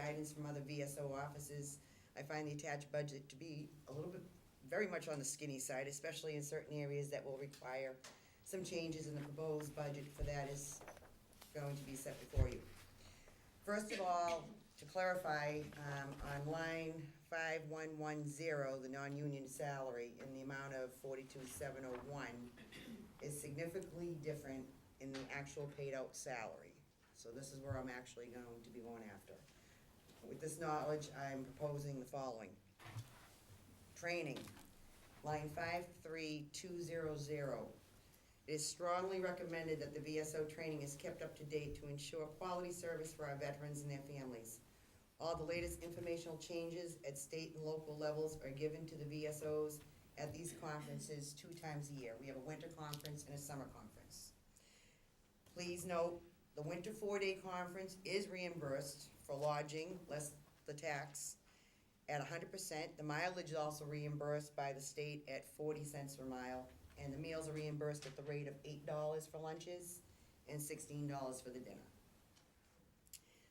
guidance from other VSO offices. I find the attached budget to be a little bit, very much on the skinny side, especially in certain areas that will require some changes, and the proposed budget for that is going to be set before you. First of all, to clarify, on line 5110, the non-union salary in the amount of 42,701 is significantly different in the actual paid out salary. So this is where I'm actually going to be going after. With this knowledge, I'm proposing the following. Training, line 53200. It is strongly recommended that the VSO training is kept up to date to ensure quality service for our veterans and their families. All the latest informational changes at state and local levels are given to the VSOs at these conferences 2 times a year. We have a winter conference and a summer conference. Please note, the winter 4-day conference is reimbursed for lodging, less the tax, at 100%. The mileage is also reimbursed by the state at 40 cents per mile, and the meals are reimbursed at the rate of $8 for lunches and $16 for the dinner.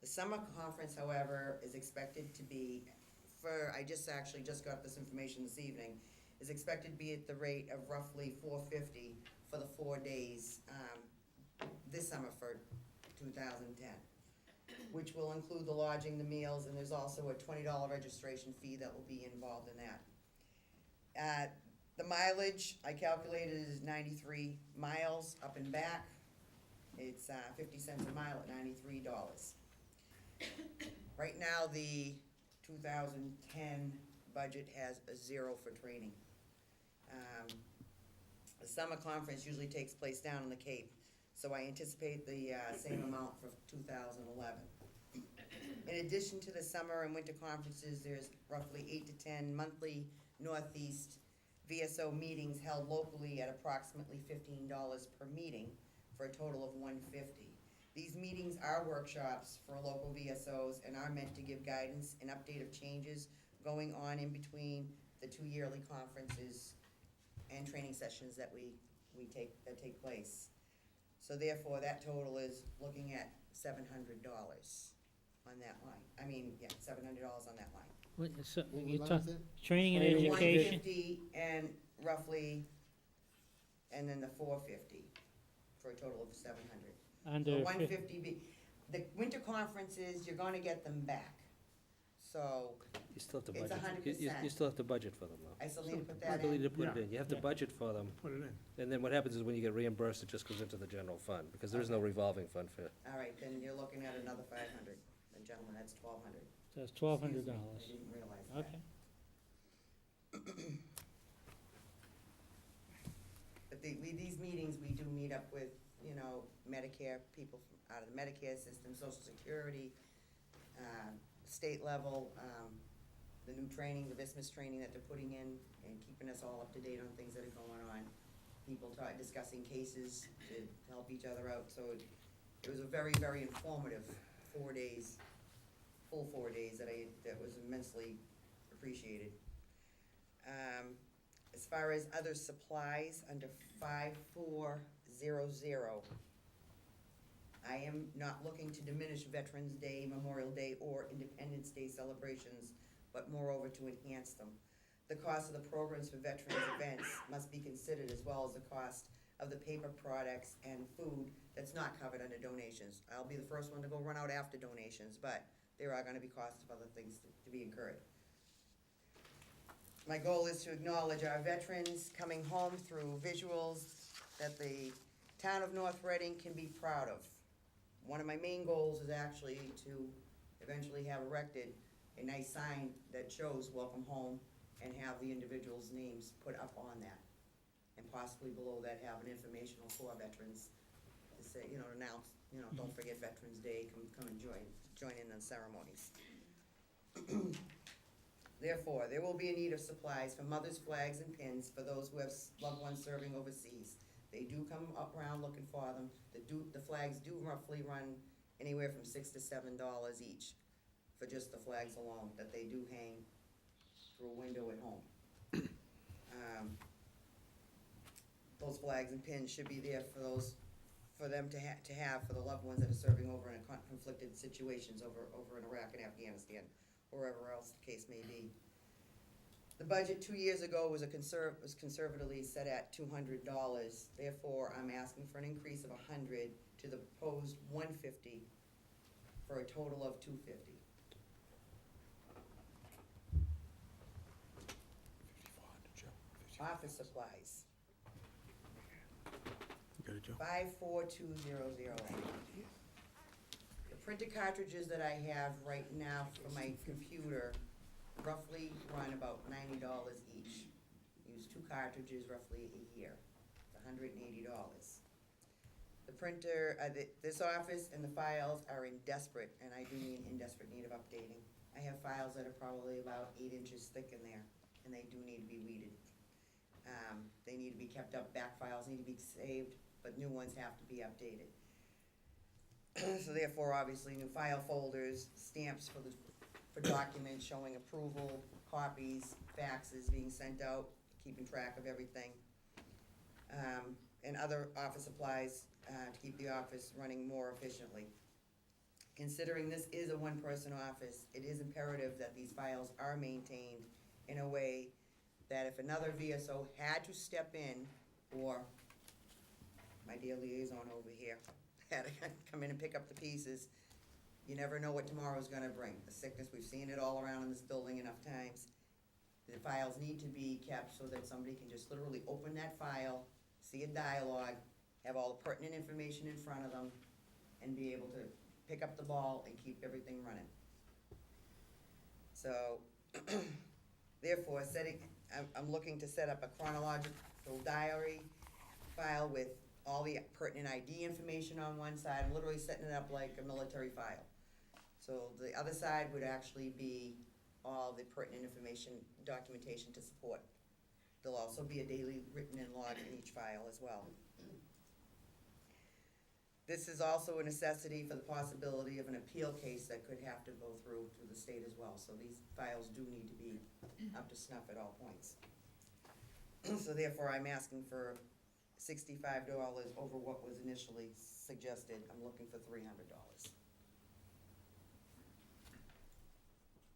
The summer conference, however, is expected to be, I just got this information this evening, is expected to be at the rate of roughly $450 for the 4 days this summer for 2010, which will include the lodging, the meals, and there's also a $20 registration fee that will be involved in that. The mileage, I calculated, is 93 miles up and back. It's 50 cents a mile at $93. Right now, the 2010 budget has a 0 for training. The summer conference usually takes place down in the Cape, so I anticipate the same amount for 2011. In addition to the summer and winter conferences, there's roughly 8 to 10 monthly Northeast VSO meetings held locally at approximately $15 per meeting for a total of $150. These meetings are workshops for local VSOs and are meant to give guidance and update of changes going on in between the 2 yearly conferences and training sessions that that take place. So therefore, that total is looking at $700 on that line. $700 on that line. So What you line talk, is it? training and education? 150 and roughly, and then the 450 for a total of 700. Under So fif- 150 the winter conferences, you're gonna get them back. So You still have to it's budget. 100%. You still have to budget for them, though. I still need to put You that still need in. to put it Yeah. in. You have to Yeah. budget for them. Put it in. And then what happens is when you get reimbursed, it just goes into the general fund, because there is no revolving fund for it. All right, then you're looking at another 500. Then gentlemen, that's 1,200. So it's Excuse me, $1,200. I didn't realize that. Okay. But these meetings, we do meet up with, Medicare, people out of the Medicare system, Social Security, state level, the new training, the VISMIS training that they're putting in, and keeping us all up to date on things that are going on. People discussing cases to help each other out, so it was a very, very informative 4 days, full 4 days that was immensely appreciated. As far as other supplies, under 5400, I am not looking to diminish Veterans Day, Memorial Day, or Independence Day celebrations, but moreover to enhance them. The cost of the programs for veterans events must be considered, as well as the cost of the paper products and food that's not covered under donations. I'll be the first one to go run out after donations, but there are gonna be costs of other things to be incurred. My goal is to acknowledge our veterans coming home through visuals that the town of North Reading can be proud of. One of my main goals is actually to eventually have erected a nice sign that shows welcome home and have the individuals' names put up on that. And possibly below that have an informational for veterans to say, announce, don't forget Veterans Day, come and join in on ceremonies. Therefore, there will be a need of supplies for mothers' flags and pins for those who have loved ones serving overseas. They do come up around looking for them. The flags do roughly run anywhere from $6 to $7 each for just the flags alone, that they do hang through a window at home. Those flags and pins should be there for those for them to have for the loved ones that are serving over in conflicted situations over in Iraq and Afghanistan, or wherever else the case may be. The budget 2 years ago was conservatively set at $200. Therefore, I'm asking for an increase of $100 to the proposed $150 for a total of $250. Office supplies, Got it, Joe? 54200. The printer cartridges that I have right now for my computer roughly run about $90 each. Use 2 cartridges roughly a year, it's $180. The printer, this office and the files are in desperate, and I do mean in desperate need of updating. I have files that are probably about 8 inches thick in there, and they do need to be weeded. They need to be kept up, back files need to be saved, but new ones have to be updated. So therefore, obviously, new file folders, stamps for documents showing approval, copies, faxes being sent out, keeping track of everything. And other office supplies, to keep the office running more efficiently. Considering this is a one-person office, it is imperative that these files are maintained in a way that if another VSO had to step in, or my dear liaison over here had to come in and pick up the pieces, you never know what tomorrow's gonna bring. The sickness, we've seen it all around in this building enough times. The files need to be kept so that somebody can just literally open that file, see a dialogue, have all the pertinent information in front of them, and be able to pick up the ball and keep everything running. So, therefore, I'm looking to set up a chronological diary file with all the pertinent ID information on one side. I'm literally setting it up like a military file. So the other side would actually be all the pertinent information, documentation to support. There'll also be a daily written in log in each file as well. This is also a necessity for the possibility of an appeal case that could have to go through the state as well. So these files do need to be up to snuff at all points. So therefore, I'm asking for $65 over what was initially suggested. I'm looking for $300.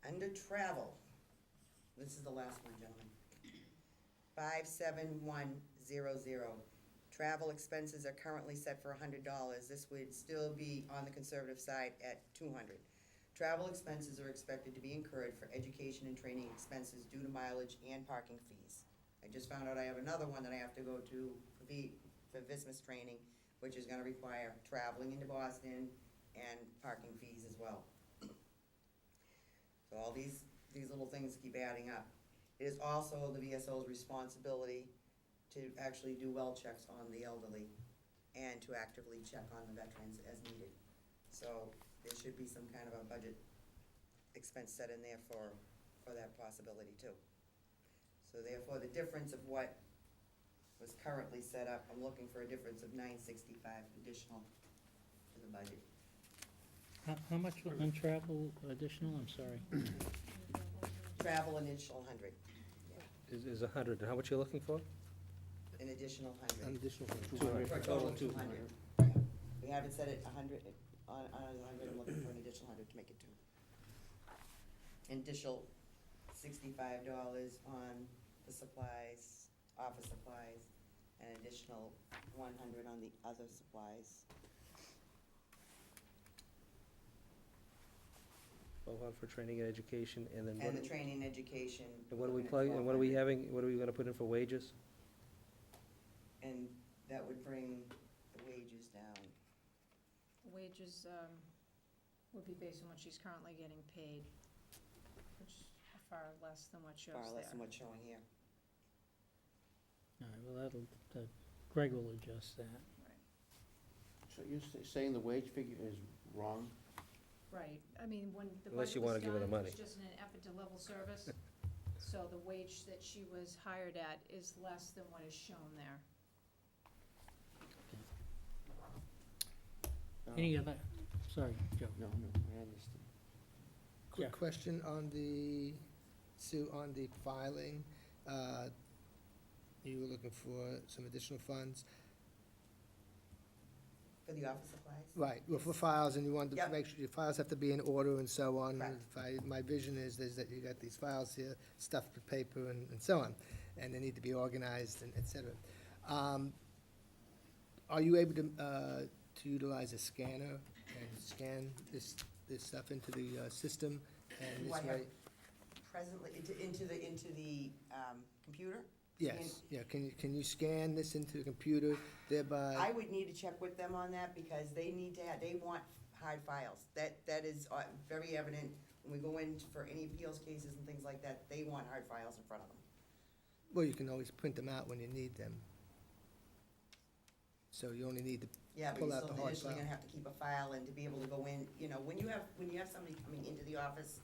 Under travel, this is the last one, gentlemen. 57100. Travel expenses are currently set for $100. This would still be on the conservative side at $200. Travel expenses are expected to be incurred for education and training expenses due to mileage and parking fees. I just found out I have another one that I have to go to for Vismas training, which is gonna require traveling into Boston and parking fees as well. So all these little things keep adding up. It is also the VSO's responsibility to actually do well checks on the elderly and to actively check on the veterans as needed. So there should be some kind of a budget expense set in there for that possibility too. So therefore, the difference of what was currently set up, I'm looking for a difference of $965 additional to the budget. How much on travel additional, I'm sorry? Travel initial 100, Is 100, and how much you looking for? an additional An 100. additional 200. For a total of 200. 200. Yeah. We have it set at 100, on 100, I'm looking for an additional 100 to make it 2. An additional $65 on the supplies, office supplies, an additional 100 on the other supplies. 1,200 for training and education, and then And the training and education. and what are we looking at plugging, and what are we 1,200. having, what are we gonna put in for wages? And that would bring the wages down. Wages, would be based on what she's currently getting paid, which is far less than what shows there. Far less than what's showing here. All right, well, Greg will adjust that. So you're saying the wage figure is wrong? Right, I mean, when the Unless budget you was wanna give her the done, money. it was just in an effort to level service. So the wage that she was hired at is less than what is shown there. Any other, sorry, Joe. No, I understand. Yeah. Quick question on the, Sue, on the filing. You were looking for some additional funds. For the office supplies? Right, well, for files, and you want to Yep. make sure your files have to be in order and so on. Correct. My vision is that you got these files here, stuffed with paper and so on, and they need to be organized and et cetera. Are you able to utilize a scanner and scan this stuff into the system? And Do this I have way, presently, into the computer? yes, yeah, can you scan this into the computer, thereby? I would need to check with them on that, because they need to have, they want hard files. That is very evident when we go in for any appeals cases and things like that, they want hard files in front of them. Well, you can always print them out when you need them. So you only need to, Yeah, but Pull you're out the still hard initially file. gonna have to keep a file and to be able to go in, when you have somebody coming into the office,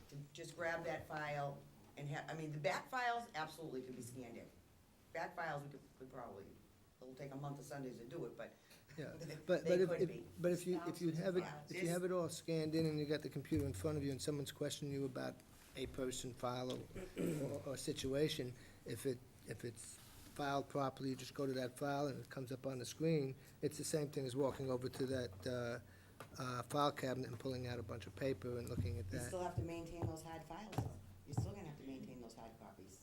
to just grab that file and the back files absolutely could be scanned in. Back files, we probably, it'll take a month of Sundays to do it, but yeah. they But could if be. if you have it, Thousands. if you have it all scanned in and you got the computer in front of you and someone's questioning you about a person, file, or situation, if it's filed properly, you just go to that file and it comes up on the screen. It's the same thing as walking over to that file cabinet and pulling out a bunch of paper and looking at You that. still have to maintain those hard files, though. You're still gonna have to maintain those hard copies.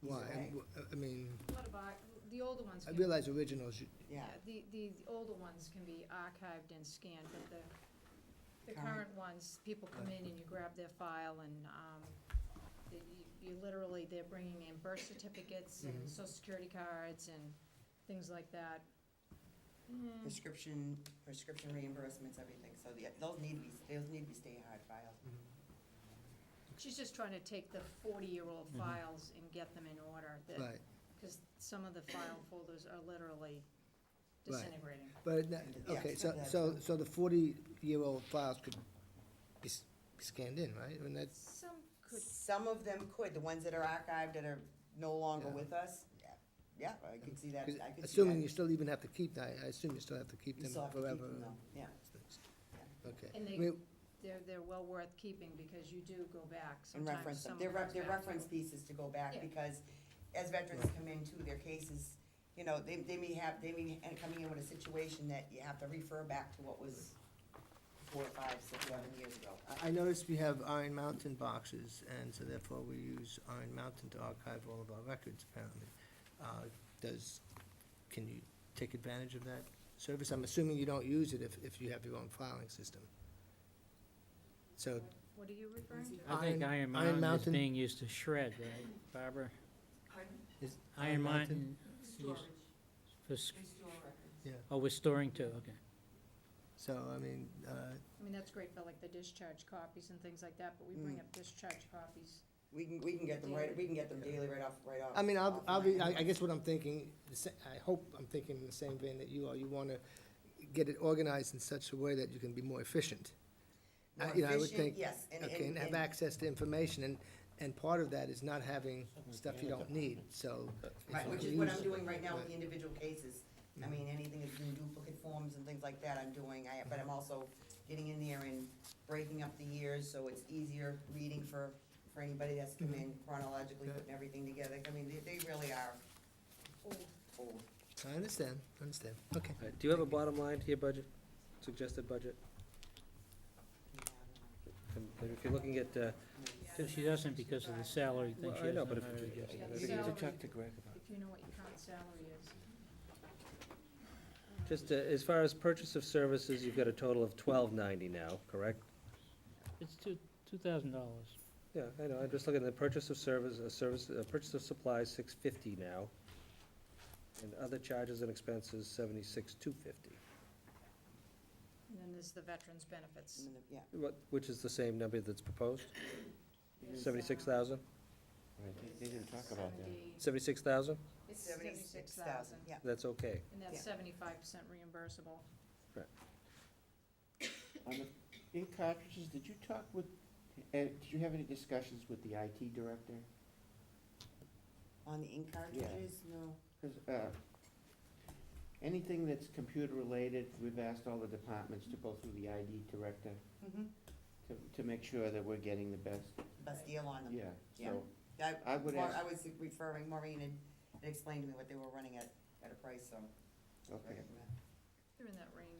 Why? Either way. I mean, What about, the older ones I can. realize originals, Yeah, The older ones can be archived and scanned, but the Current. current ones, people come in and you grab their file and, you literally, they're bringing in birth certificates and Mhm. social security cards and things like that. Mm, prescription reimbursements, everything, so those need to be stay hard files. She's just trying to take the 40-year-old Mhm. files and get them in order, right. because some of the file folders are literally Right. disintegrating. But, Yeah, okay, that's so true. the 40-year-old files could be scanned in, right? And that's, Some could, Some of them could, the ones that are archived that are no longer Yeah. with us, yeah, I could see that, 'cause I could see assuming that. you still even have to keep that, I assume you still have to keep You them still have to keep forever. them, though, yeah. Okay. And I they- mean, they're well worth keeping, because you do go back And sometimes. reference them, someone comes they're back reference to- pieces to go back, Yeah. because as veterans Right. come into their cases, they may end coming in with a situation that you have to refer back to what was 4, 5, 6, 7 years ago. I noticed we have Iron Mountain boxes, and so therefore we use Iron Mountain to archive all of our records, apparently. Can you take advantage of that service? I'm assuming you don't use it if you have your own filing system. So, What are you referring to? I think Iron Iron Mountain is Mountain- being used to shred, right, Barbara? is Iron Mountain, used for, Yeah, we're storing too, okay. so, I mean, I mean, that's great for like the discharge copies and things like that, but we bring up discharge copies. We can get them right, we can get them daily right off. I mean, offline. I guess what I'm thinking, I hope I'm thinking in the same vein that you are. You want to get it organized in such a way that you can be more efficient. More I would efficient, think, yes, okay, and have access to information, and part of that is not having stuff you don't need, so. if Right, you which can is what use I'm it- doing right now with the right. individual cases. I Mhm. mean, anything that's in duplicate forms and things like that, I'm doing, but I'm also getting in there and breaking up the years, so it's easier reading for anybody that's come in chronologically, Okay. putting everything together. I mean, they really are old. I understand, okay. All right, do you have a bottom line to your budget, suggested budget? And if you're looking at, She doesn't because of the salary thing. Well, She I know, hasn't but if- hired yeah, yet. yeah, The maybe you salary, should talk to Greg about if you know what your current salary is. just as far as purchase of services, you've got a total of $12.90 now, correct? It's $2,000. Yeah, I know, I'm just looking at the purchase of purchase of supplies, $650 now. And other charges and expenses, $76,250. And then there's the veterans' benefits. Yeah, Which is the same number that's proposed, It's, 76,000? Right, they didn't talk about that. 76,000? It's 76,000, yeah. That's okay. And that's Yeah. 75% reimbursable. On the ink cartridges, did you talk with, did you have any discussions with the IT director? On the ink cartridges, no. Because anything that's computer-related, we've asked all the departments to go through the ID director to make sure that we're getting the best, Best deal on them. yeah, Yeah. so. I would ask- I was referring, Maureen had explained to me what they were running at a price, so. Okay. They're in that range.